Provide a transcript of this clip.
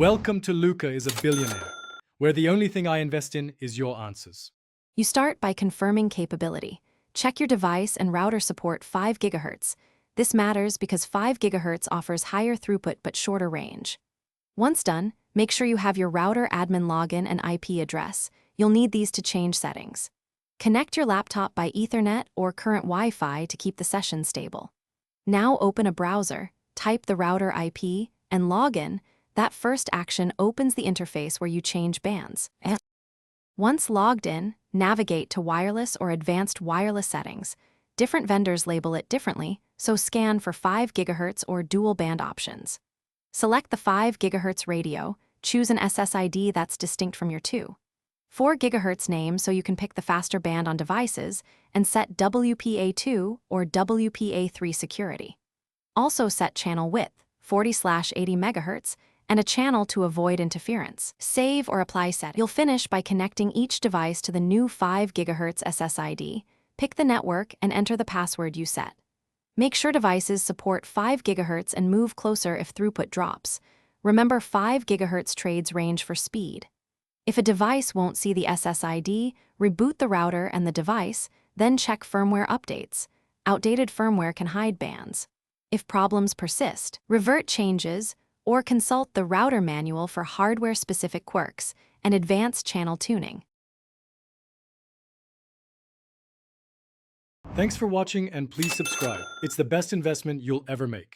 Welcome to Luca is a Billionaire, where the only thing I invest in is your answers. You start by confirming capability. Check your device and router support 5 GHz. This matters because 5 GHz offers higher throughput but shorter range. Once done, make sure you have your router admin login and IP address. You'll need these to change settings. Connect your laptop by Ethernet or current Wi-Fi to keep the session stable. Now open a browser, type the router IP, and log in. That first action opens the interface where you change bands. Once logged in, navigate to wireless or advanced wireless settings. Different vendors label it differently, so scan for 5 GHz or dual band options. Select the 5 GHz radio, choose an SSID that's distinct from your 4 GHz name so you can pick the faster band on devices, and set WPA2 or WPA3 security. Also set channel width, 40/80 MHz, and a channel to avoid interference. Save or apply set. You'll finish by connecting each device to the new 5 GHz SSID, pick the network, and enter the password you set. Make sure devices support 5 GHz and move closer if throughput drops. Remember, 5 GHz trades range for speed. If a device won't see the SSID, reboot the router and the device, then check firmware updates. Outdated firmware can hide bands. If problems persist, revert changes, or consult the router manual for hardware-specific quirks and advanced channel tuning. Thanks for watching and please subscribe. It's the best investment you'll ever make.